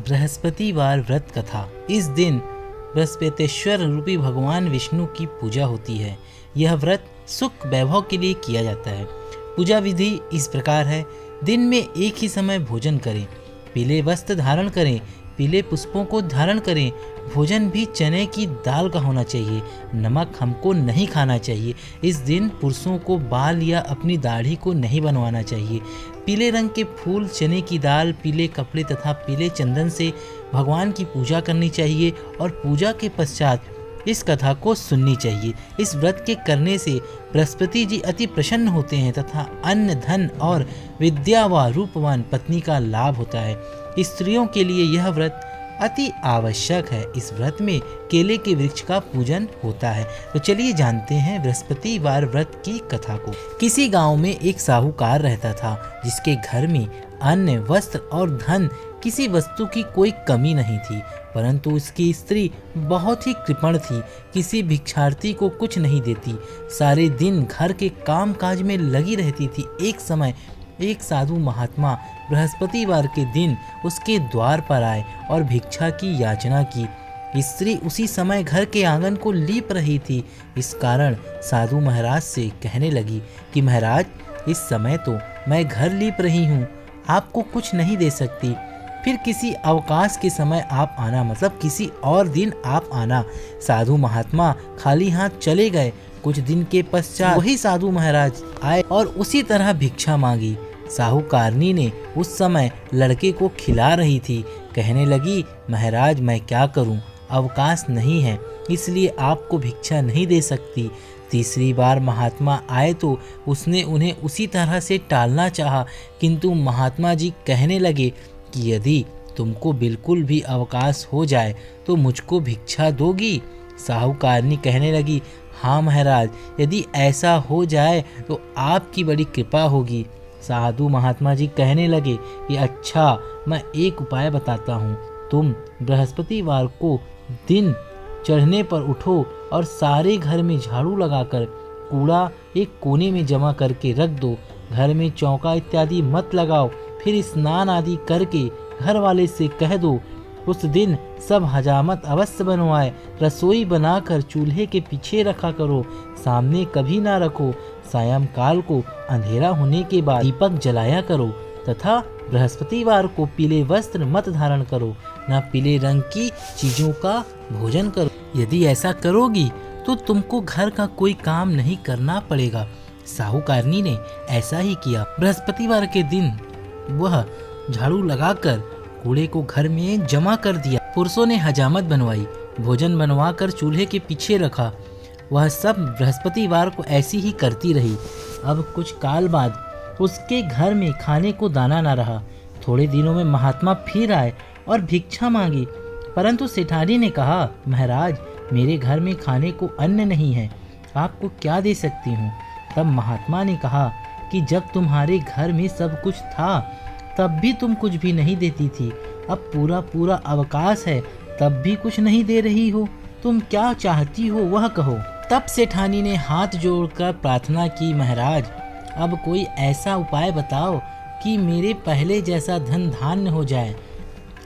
बृहस्पतिवार व्रत कथा। इस दिन बृहस्पतिश्वर रूपी भगवान विष्णु की पूजा होती है। यह व्रत सुख वैभव के लिए किया जाता है। पूजा विधि इस प्रकार है। दिन में एक ही समय भोजन करें, पीले वस्त्र धारण करें, पीले पुष्पों को धारण करें। भोजन भी चने की दाल का होना चाहिए। नमक हमको नहीं खाना चाहिए। इस दिन पुरुषों को बाल या अपनी दाढ़ी को नहीं बनवाना चाहिए। पीले रंग के फूल, चने की दाल, पीले कपड़े तथा पीले चंदन से भगवान की पूजा करनी चाहिए और पूजा के पश्चात इस कथा को सुननी चाहिए। इस व्रत के करने से बृहस्पति जी अति प्रसन्न होते हैं तथा अन्न, धन और विद्या व रूपवान पत्नी का लाभ होता है। स्त्रियों के लिए यह व्रत अति आवश्यक है। इस व्रत में केले के वृक्ष का पूजन होता है। तो चलिए जानते हैं बृहस्पतिवार व्रत की कथा को। किसी गांव में एक साहूकार रहता था, जिसके घर में अन्न, वस्त्र और धन किसी वस्तु की कोई कमी नहीं थी। परंतु उसकी स्त्री बहुत ही कृपण थी, किसी भिक्षार्थी को कुछ नहीं देती, सारे दिन घर के काम काज में लगी रहती थी। एक समय एक साधु महात्मा बृहस्पतिवार के दिन उसके द्वार पर आए और भिक्षा की याचना की। स्त्री उसी समय घर के आंगन को लीप रही थी। इस कारण साधु महाराज से कहने लगी कि महाराज, इस समय तो मैं घर लीप रही हूँ, आपको कुछ नहीं दे सकती। फिर किसी अवकाश के समय आप आना, मतलब किसी और दिन आप आना। साधु महात्मा खाली हाथ चले गए। कुछ दिन के पश्चात वही साधु महाराज आए और उसी तरह भिक्षा मांगी। साहूकारनी ने उस समय लड़के को खिला रही थी। कहने लगी, महाराज मैं क्या करूं, अवकाश नहीं है, इसलिए आपको भिक्षा नहीं दे सकती। तीसरी बार महात्मा आए तो उसने उन्हें उसी तरह से टालना चाहा, किंतु महात्मा जी कहने लगे कि यदि तुमको बिल्कुल भी अवकाश हो जाए तो मुझको भिक्षा दोगी। साहूकारनी कहने लगी, हाँ महाराज, यदि ऐसा हो जाए तो आपकी बड़ी कृपा होगी। साधु महात्मा जी कहने लगे कि अच्छा, मैं एक उपाय बताता हूँ। तुम बृहस्पतिवार को दिन चढ़ने पर उठो और सारे घर में झाड़ू लगाकर कूड़ा एक कोने में जमा करके रख दो। घर में चौका इत्यादि मत लगाओ। फिर स्नान आदि करके घर वाले से कह दो उस दिन सब हजामत अवश्य बनवाए। रसोई बनाकर चूल्हे के पीछे रखा करो, सामने कभी ना रखो। सायंकाल को अंधेरा होने के बाद दीपक जलाया करो तथा बृहस्पतिवार को पीले वस्त्र मत धारण करो, ना पीले रंग की चीजों का भोजन करो। यदि ऐसा करोगी तो तुमको घर का कोई काम नहीं करना पड़ेगा। साहूकारनी ने ऐसा ही किया। बृहस्पतिवार के दिन वह झाड़ू लगाकर कूड़े को घर में जमा कर दिया। पुरुषों ने हजामत बनवाई, भोजन बनवाकर चूल्हे के पीछे रखा। वह सब बृहस्पतिवार को ऐसी ही करती रही। अब कुछ काल बाद उसके घर में खाने को दाना न रहा। थोड़े दिनों में महात्मा फिर आए और भिक्षा मांगी, परंतु सेठानी ने कहा, महाराज मेरे घर में खाने को अन्न नहीं है, आपको क्या दे सकती हूँ। तब महात्मा ने कहा कि जब तुम्हारे घर में सब कुछ था तब भी तुम कुछ भी नहीं देती थी। अब पूरा पूरा अवकाश है, तब भी कुछ नहीं दे रही हो। तुम क्या चाहती हो वह कहो। तब सेठानी ने हाथ जोड़कर प्रार्थना की, महाराज अब कोई ऐसा उपाय बताओ कि मेरे पहले जैसा धन धान्य हो जाए।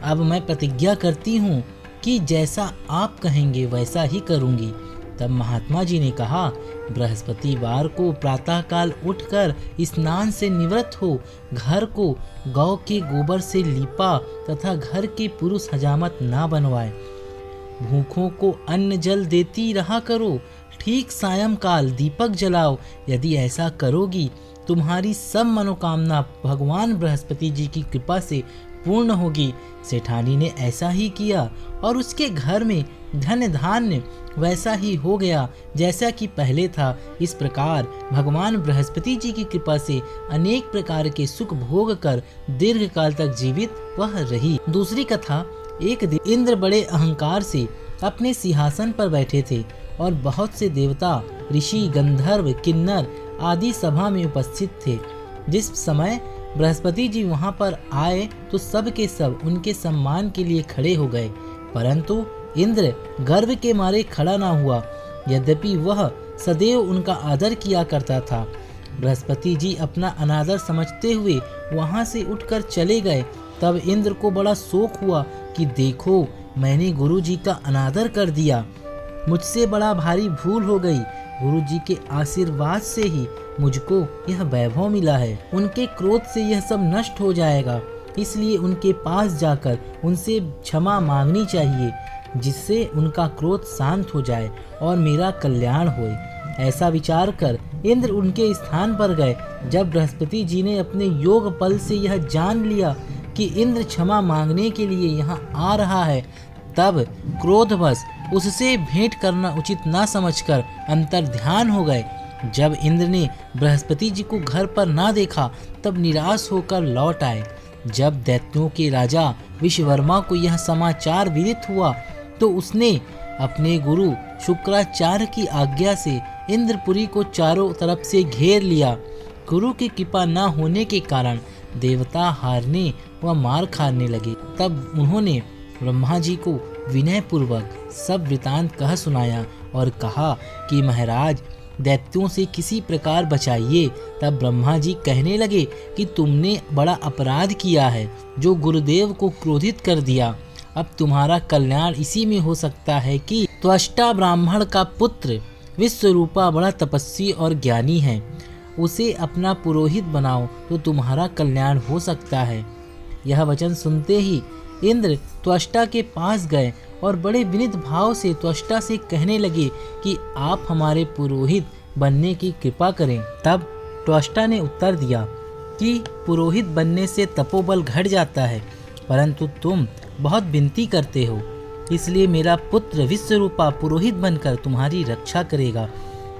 अब मैं प्रतिज्ञा करती हूँ कि जैसा आप कहेंगे वैसा ही करूँगी। तब महात्मा जी ने कहा, बृहस्पतिवार को प्रातःकाल उठकर स्नान से निवृत्त हो, घर को गौ के गोबर से लीपा तथा घर के पुरुष हजामत ना बनवाए। भूखों को अन्न जल देती रहा करो। ठीक सायंकाल दीपक जलाओ। यदि ऐसा करोगी तुम्हारी सब मनोकामना भगवान बृहस्पति जी की कृपा से पूर्ण होगी। सेठानी ने ऐसा ही किया और उसके घर में धन धान्य वैसा ही हो गया जैसा कि पहले था। इस प्रकार भगवान बृहस्पति जी की कृपा से अनेक प्रकार के सुख भोग कर दीर्घ काल तक जीवित वह रही। दूसरी कथा। एक दिन इंद्र बड़े अहंकार से अपने सिंहासन पर बैठे थे और बहुत से देवता, ऋषि, गंधर्व, किन्नर आदि सभा में उपस्थित थे। जिस समय बृहस्पति जी वहां पर आए तो सब के सब उनके सम्मान के लिए खड़े हो गए, परंतु इंद्र गर्व के मारे खड़ा ना हुआ, यद्यपि वह सदैव उनका आदर किया करता था। बृहस्पति जी अपना अनादर समझते हुए वहां से उठकर चले गए। तब इंद्र को बड़ा शोक हुआ कि देखो, मैंने गुरुजी का अनादर कर दिया, मुझसे बड़ा भारी भूल हो गई। गुरुजी के आशीर्वाद से ही मुझको यह वैभव मिला है। उनके क्रोध से यह सब नष्ट हो जाएगा, इसलिए उनके पास जाकर उनसे क्षमा मांगनी चाहिए, जिससे उनका क्रोध शांत हो जाए और मेरा कल्याण होए। ऐसा विचार कर इंद्र उनके स्थान पर गए। जब बृहस्पति जी ने अपने योग बल से यह जान लिया कि इंद्र क्षमा मांगने के लिए यहाँ आ रहा है, तब क्रोधवश उससे भेंट करना उचित ना समझकर अंतर ध्यान हो गए। जब इंद्र ने बृहस्पति जी को घर पर ना देखा, तब निराश होकर लौट आए। जब दैत्यों के राजा विश्ववर्मा को यह समाचार विदित हुआ, तो उसने अपने गुरु शुक्राचार्य की आज्ञा से इंद्रपुरी को चारों तरफ से घेर लिया। गुरु की कृपा न होने के कारण देवता हारने व मार खाने लगे। तब उन्होंने ब्रह्मा जी को विनय पूर्वक सब वृतांत कह सुनाया और कहा कि महाराज, दैत्यों से किसी प्रकार बचाइए। तब ब्रह्मा जी कहने लगे कि तुमने बड़ा अपराध किया है, जो गुरुदेव को क्रोधित कर दिया। अब तुम्हारा कल्याण इसी में हो सकता है कि त्वष्टा ब्राह्मण का पुत्र विश्वरूपा बड़ा तपस्वी और ज्ञानी है, उसे अपना पुरोहित बनाओ तो तुम्हारा कल्याण हो सकता है। यह वचन सुनते ही इंद्र त्वष्टा के पास गए और बड़े विनीत भाव से त्वष्टा से कहने लगे कि आप हमारे पुरोहित बनने की कृपा करें। तब त्वष्टा ने उत्तर दिया कि पुरोहित बनने से तपोबल घट जाता है, परंतु तुम बहुत विनती करते हो, इसलिए मेरा पुत्र विश्वरूपा पुरोहित बनकर तुम्हारी रक्षा करेगा।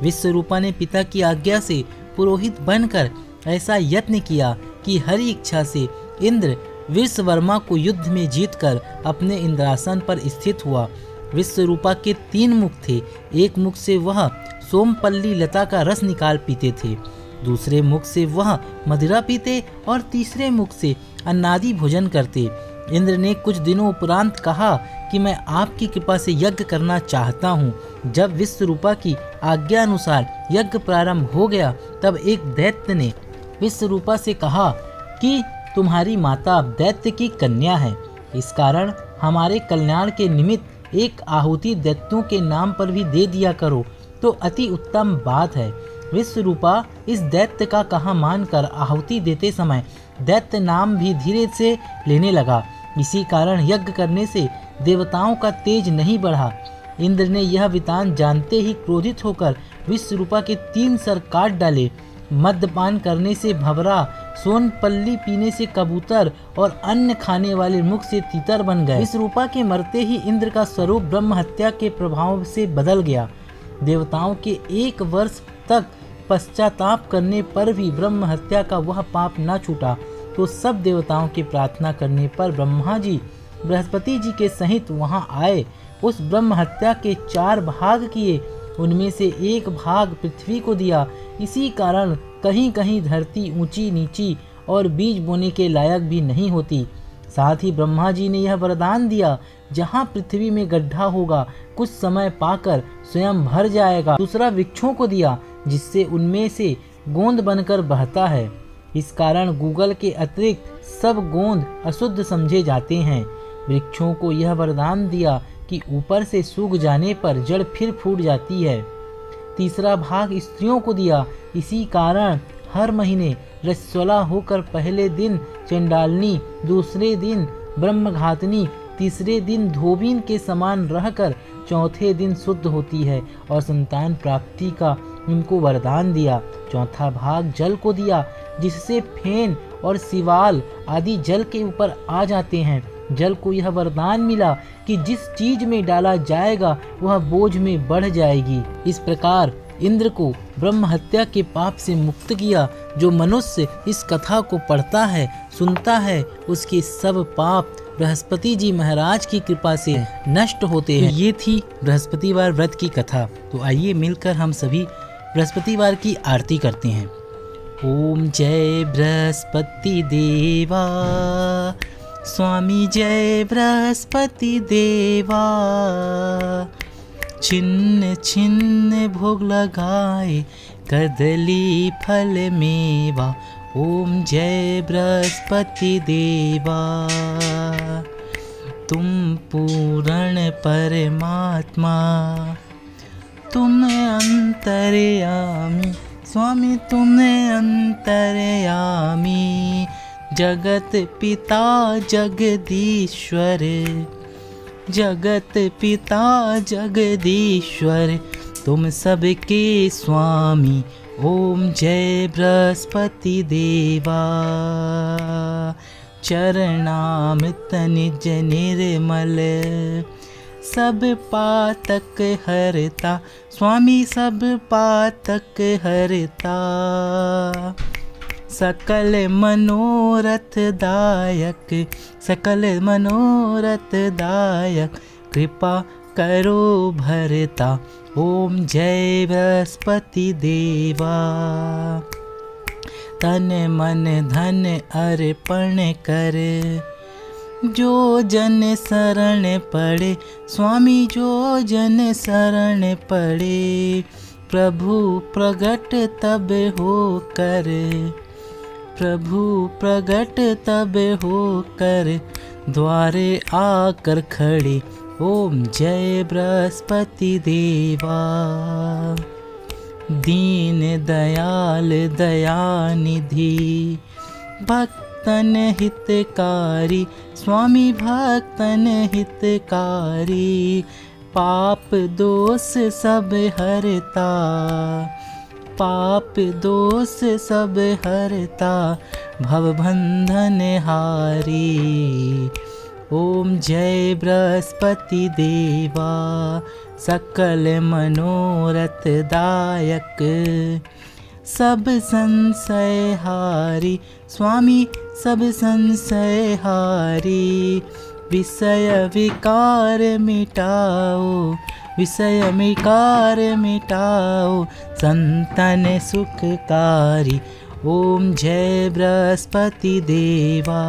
विश्वरूपा ने पिता की आज्ञा से पुरोहित बनकर ऐसा यत्न किया कि हरि इच्छा से इंद्र विश्ववर्मा को युद्ध में जीतकर अपने इंद्रासन पर स्थित हुआ। विश्वरूपा के 3 मुख थे। एक मुख से वह सोमपल्ली लता का रस निकाल पीते थे, दूसरे मुख से वह मदिरा पीते और तीसरे मुख से अन्नादि भोजन करते। इंद्र ने कुछ दिनों उपरांत कहा कि मैं आपकी कृपा से यज्ञ करना चाहता हूँ। जब विश्वरूपा की आज्ञा अनुसार यज्ञ प्रारंभ हो गया, तब एक दैत्य ने विश्वरूपा से कहा कि तुम्हारी माता दैत्य की कन्या है, इस कारण हमारे कल्याण के निमित्त एक आहुति दैत्यों के नाम पर भी दे दिया करो तो अति उत्तम बात है। विश्वरूपा इस दैत्य का कहा मानकर आहुति देते समय दैत्य नाम भी धीरे से लेने लगा। इसी कारण यज्ञ करने से देवताओं का तेज नहीं बढ़ा। इंद्र ने यह वृतांत जानते ही क्रोधित होकर विश्वरूपा के 3 सर काट डाले। मद्यपान करने से भंवरा, सोनपल्ली पीने से कबूतर और अन्न खाने वाले मुख से तीतर बन गए। विश्वरूपा के मरते ही इंद्र का स्वरूप ब्रह्म हत्या के प्रभाव से बदल गया। देवताओं के 1 वर्ष तक पश्चाताप करने पर भी ब्रह्म हत्या का वह पाप न छूटा, तो सब देवताओं की प्रार्थना करने पर ब्रह्मा जी बृहस्पति जी के सहित वहां आए। उस ब्रह्म हत्या के 4 भाग किए, उनमें से 1 भाग पृथ्वी को दिया। इसी कारण कहीं कहीं धरती ऊंची नीची और बीज बोने के लायक भी नहीं होती। साथ ही ब्रह्मा जी ने यह वरदान दिया, जहाँ पृथ्वी में गड्ढा होगा कुछ समय पाकर स्वयं भर जाएगा। दूसरा वृक्षों को दिया, जिससे उनमें से गोंद बनकर बहता है। इस कारण गूगल के अतिरिक्त सब गोंद अशुद्ध समझे जाते हैं। वृक्षों को यह वरदान दिया कि ऊपर से सूख जाने पर जड़ फिर फूट जाती है। तीसरा भाग स्त्रियों को दिया। इसी कारण हर महीने रजस्वला होकर पहले दिन चंडालनी, दूसरे दिन ब्रह्मघातनी, तीसरे दिन धोबीन के समान रहकर चौथे दिन शुद्ध होती है और संतान प्राप्ति का उनको वरदान दिया। चौथा भाग जल को दिया, जिससे फेन और सिवाल आदि जल के ऊपर आ जाते हैं। जल को यह वरदान मिला कि जिस चीज में डाला जाएगा वह बोझ में बढ़ जाएगी। इस प्रकार इंद्र को ब्रह्म हत्या के पाप से मुक्त किया। जो मनुष्य इस कथा को पढ़ता है, सुनता है, उसके सब पाप बृहस्पति जी महाराज की कृपा से नष्ट होते हैं। ये थी बृहस्पतिवार व्रत की कथा। तो आइए मिलकर हम सभी बृहस्पतिवार की आरती करते हैं। ओम जय बृहस्पति देवा, स्वामी जय बृहस्पति देवा, छिन्न छिन्न भोग लगाए कदली फल मेवा। ओम जय बृहस्पति देवा। तुम पूर्ण परमात्मा, तुम अंतर्यामी स्वामी, तुम अंतर्यामी, जगत पिता जगदीश्वर, जगत पिता जगदीश्वर, तुम सबके स्वामी। ओम जय बृहस्पति देवा। चरणामृत निज निर्मल, सब पातक हरता स्वामी, सब पातक हरता, सकल मनोरथ दायक, सकल मनोरथ दायक, कृपा करो भरता। ओम जय बृहस्पति देवा। तन मन धन अर्पण कर, जो जन शरण पड़े स्वामी, जो जन शरण पड़े, प्रभु प्रगट तब हो कर, प्रभु प्रगट तब हो कर, द्वारे आकर खड़े। ओम जय बृहस्पति देवा। दीन दयाल दयानिधि, भक्तन हितकारी स्वामी, भक्तन हितकारी, पाप दोष सब हरता, पाप दोष सब हरता, भवबंधन हारी। ओम जय बृहस्पति देवा। सकल मनोरथ दायक, सब संशय हारी स्वामी, सब संशय हारी, विषय विकार मिटाओ, विषय विकार मिटाओ, संतन सुखकारी। ओम जय बृहस्पति देवा।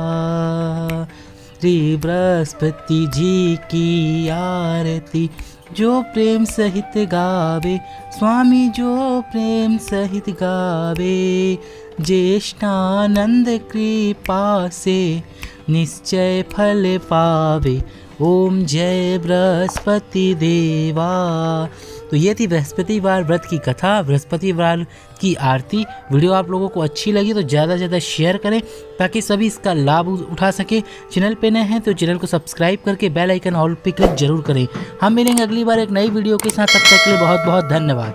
श्री बृहस्पति जी की आरती, जो प्रेम सहित गावे स्वामी, जो प्रेम सहित गावे, ज्येष्ठानंद कृपा से निश्चय फल पावे। ओम जय बृहस्पति देवा। तो ये थी बृहस्पतिवार व्रत की कथा, बृहस्पतिवार की आरती। वीडियो आप लोगों को अच्छी लगी तो ज़्यादा से ज़्यादा शेयर करें ताकि सभी इसका लाभ उठा सके। चैनल पे नए हैं तो चैनल को सब्सक्राइब करके बेल आइकन ऑल पे क्लिक जरूर करें। हम मिलेंगे अगली बार एक नई वीडियो के साथ, तब तक के लिए बहुत बहुत धन्यवाद।